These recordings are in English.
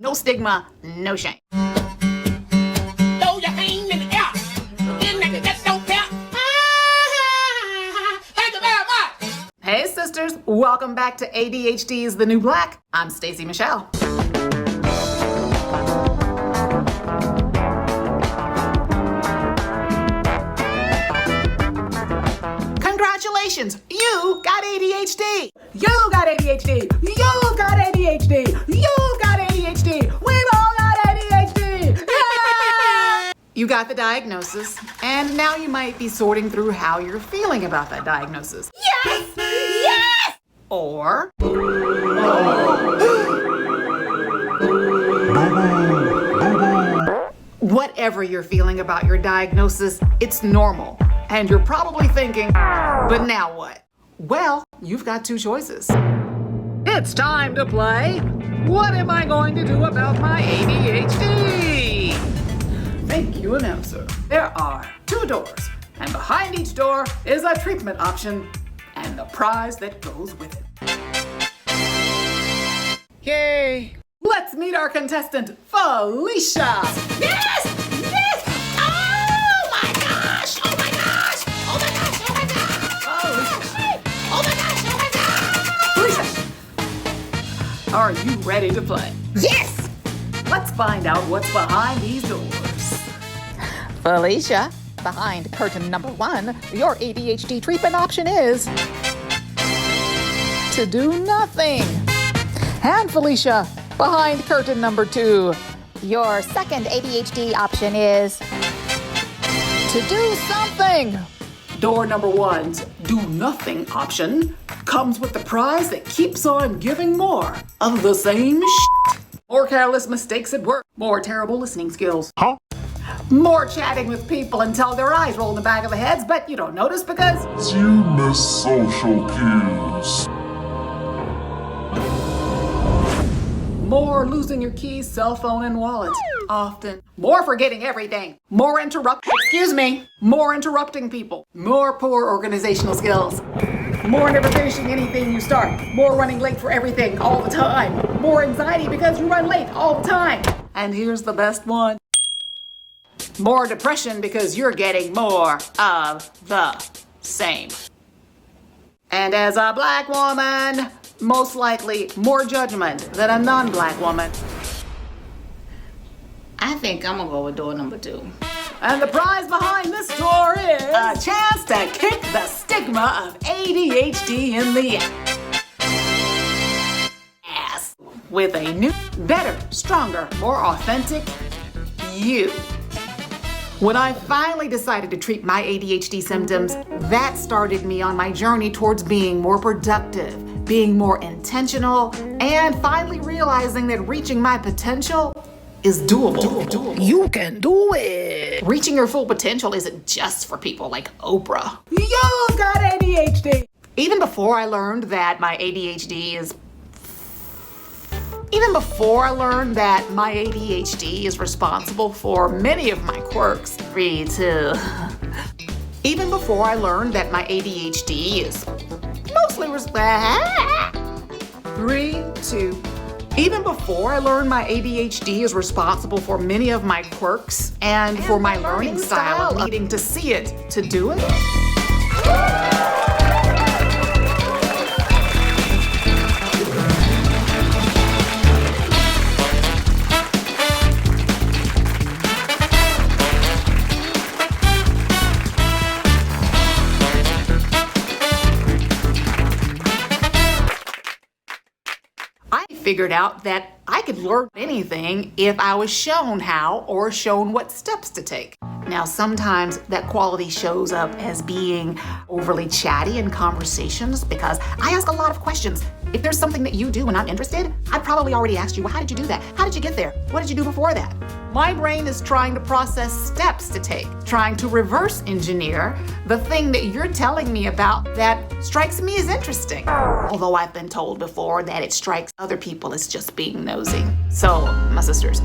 No stigma, no shame. Throw your hand in the air. Then nigga just don't care. Thank you very much. Hey sisters, welcome back to ADHD is the New Black. I'm Stacey Michelle. Congratulations, you got ADHD. You got ADHD. You got ADHD. You got ADHD. We've all got ADHD. Yeah! You got the diagnosis, and now you might be sorting through how you're feeling about that diagnosis. Yes! Yes! Or whatever you're feeling about your diagnosis, it's normal. And you're probably thinking, but now what? Well, you've got two choices. It's time to play, what am I going to do about my ADHD? Thank you, announcer. There are 2 doors, and behind each door is a treatment option and the prize that goes with it. Yay! Let's meet our contestant, Felicia. Yes! Yes! Oh my gosh! Oh my gosh! Oh my gosh! Oh my gosh! Oh my gosh! Oh my gosh! Felicia, are you ready to play? Yes! Let's find out what's behind these doors. Felicia, behind curtain number 1, your ADHD treatment option is to do nothing. And Felicia, behind curtain number 2, Your second ADHD option is to do something. Door number 1's do nothing option comes with the prize that keeps on giving more of the same shit. More careless mistakes at work, more terrible listening skills. More chatting with people until their eyes roll in the back of their heads, but you don't notice because You miss social cues. more losing your keys, cell phone, and wallet. Often. More forgetting everything. More interrupting people. More poor organizational skills. More never finishing anything you start. More running late for everything all the time. More anxiety because you run late all the time. And here's the best one. More depression because you're getting more of the same. And as a black woman, most likely more judgment than a non-black woman. I think I'm gonna go with door number 2. And the prize behind this door is a chance to kick the stigma of ADHD in the ass with a new, better, stronger, more authentic you. When I finally decided to treat my ADHD symptoms, that started me on my journey towards being more productive, being more intentional, and finally realizing that reaching my potential is doable. You can do it. Reaching your full potential isn't just for people like Oprah. You've got ADHD. Even before I learned that my ADHD is responsible for many of my quirks. 3, 2. Even before I learned that my ADHD is mostly 3, 2. Even before I learned my ADHD is responsible for many of my quirks and for my learning style of needing to see it to do it. I figured out that I could learn anything if I was shown how or shown what steps to take. Now, sometimes that quality shows up as being overly chatty in conversations because I ask a lot of questions. If there's something that you do and I'm interested, I've probably already asked you, well, how did you do that? How did you get there? What did you do before that? My brain is trying to process steps to take, trying to reverse engineer the thing that you're telling me about that strikes me as interesting. Although I've been told before that it strikes other people as just being nosy. So, my sisters,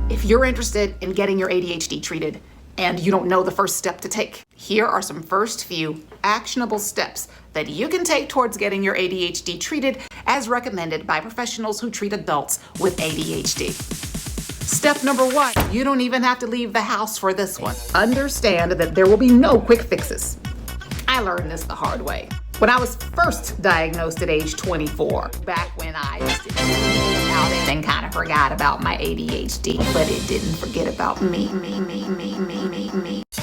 if you're interested in getting your ADHD treated, and you don't know the first step to take. Here are some first few actionable steps that you can take towards getting your ADHD treated as recommended by professionals who treat adults with ADHD. Step number 1, you don't even have to leave the house for this one. Understand that there will be no quick fixes. I learned this the hard way. When I was first diagnosed at age 24, back when I used to out and kind of forgot about my ADHD, but it didn't forget about me.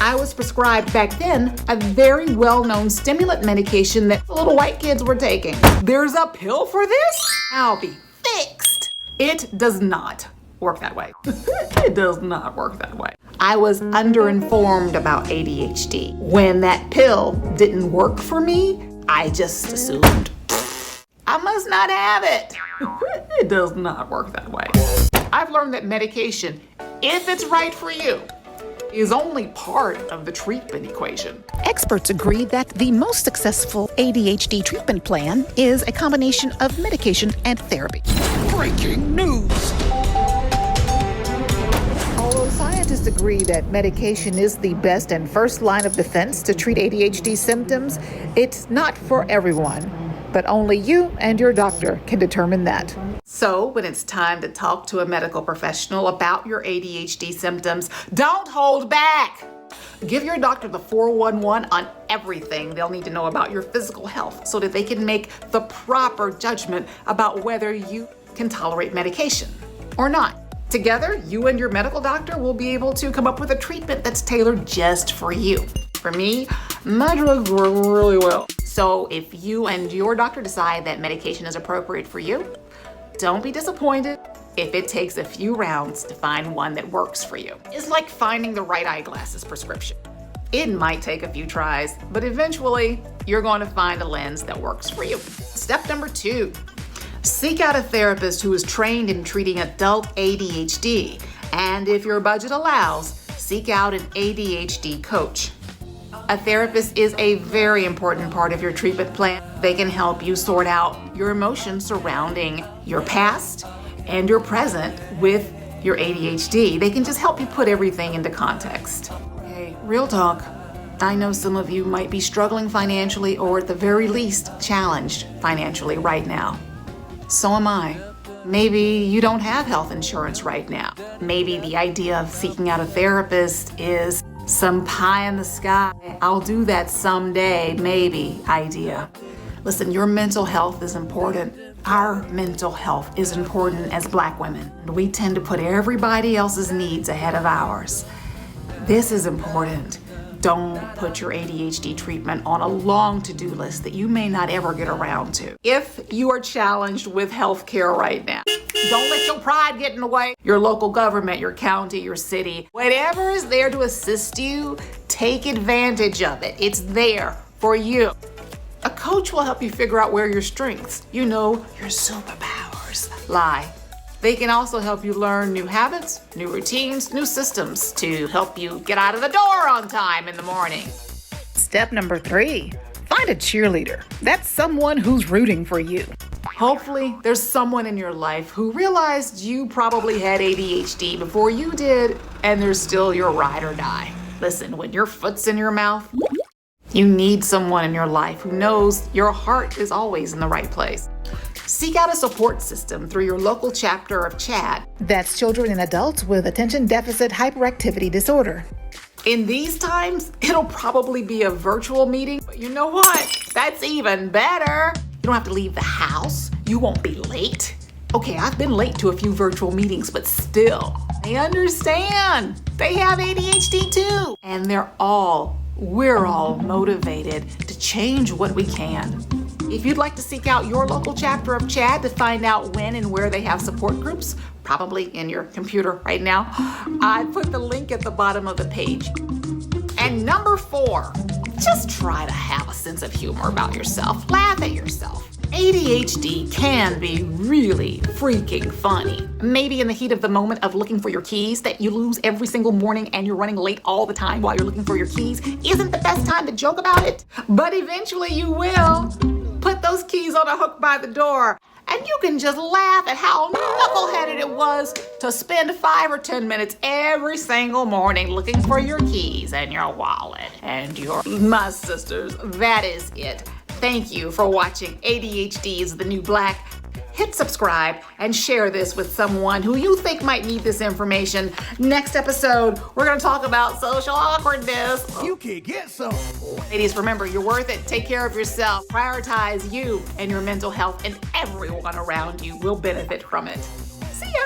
I was prescribed back then a very well-known stimulant medication that little white kids were taking. There's a pill for this? I'll be fixed. It does not work that way. It does not work that way. I was underinformed about ADHD. When that pill didn't work for me, I just assumed I must not have it. It does not work that way. I've learned that medication, if it's right for you, is only part of the treatment equation. Experts agree that the most successful ADHD treatment plan is a combination of medication and therapy. Breaking news! Although scientists agree that medication is the best and first line of defense to treat ADHD symptoms, it's not for everyone. But only you and your doctor can determine that. So when it's time to talk to a medical professional about your ADHD symptoms, don't hold back. Give your doctor the 411 on everything they'll need to know about your physical health so that they can make the proper judgment about whether you can tolerate medication or not. Together, you and your medical doctor will be able to come up with a treatment that's tailored just for you. For me, my drugs work really well. So if you and your doctor decide that medication is appropriate for you, don't be disappointed if it takes a few rounds to find one that works for you. It's like finding the right eyeglasses prescription. It might take a few tries, but eventually you're going to find a lens that works for you. Step number 2, seek out a therapist who is trained in treating adult ADHD. And if your budget allows, seek out an ADHD coach. A therapist is a very important part of your treatment plan. They can help you sort out your emotions surrounding your past and your present with your ADHD. They can just help you put everything into context. Okay, real talk. I know some of you might be struggling financially or at the very least challenged financially right now. So am I. Maybe you don't have health insurance right now. Maybe the idea of seeking out a therapist is some pie in the sky, I'll do that someday, maybe idea. Listen, your mental health is important. Our mental health is important as Black women. We tend to put everybody else's needs ahead of ours. This is important. Don't put your ADHD treatment on a long to-do list that you may not ever get around to. If you are challenged with healthcare right now, don't let your pride get in the way. Your local government, your county, your city, whatever is there to assist you, take advantage of it. It's there for you. A coach will help you figure out where your strengths, your superpowers, lie. They can also help you learn new habits, new routines, new systems to help you get out of the door on time in the morning. Step number 3, find a cheerleader. That's someone who's rooting for you. Hopefully, there's someone in your life who realized you probably had ADHD before you did, and they're still your ride or die. Listen, when your foot's in your mouth, you need someone in your life who knows your heart is always in the right place. Seek out a support system through your local chapter of C.H.A.D. That's children and adults with attention deficit hyperactivity disorder. In these times, it'll probably be a virtual meeting, but you know what? That's even better. You don't have to leave the house. You won't be late. Okay, I've been late to a few virtual meetings, but still, I understand. They have ADHD too. And we're all motivated to change what we can. If you'd like to seek out your local chapter of C.H.A.D. to find out when and where they have support groups, probably in your computer right now, I put the link at the bottom of the page. And number 4, just try to have a sense of humor about yourself. Laugh at yourself. ADHD can be really freaking funny. Maybe in the heat of the moment of looking for your keys that you lose every single morning and you're running late all the time while you're looking for your keys isn't the best time to joke about it. But eventually you will. Put those keys on a hook by the door and you can just laugh at how knuckleheaded it was to spend 5 or 10 minutes every single morning looking for your keys and your wallet and your... My sisters, that is it. Thank you for watching ADHD is the New Black. Hit subscribe and share this with someone who you think might need this information. Next episode, we're going to talk about social awkwardness. You can get some. Ladies, remember, you're worth it. Take care of yourself. Prioritize you and your mental health, and everyone around you will benefit from it. See ya!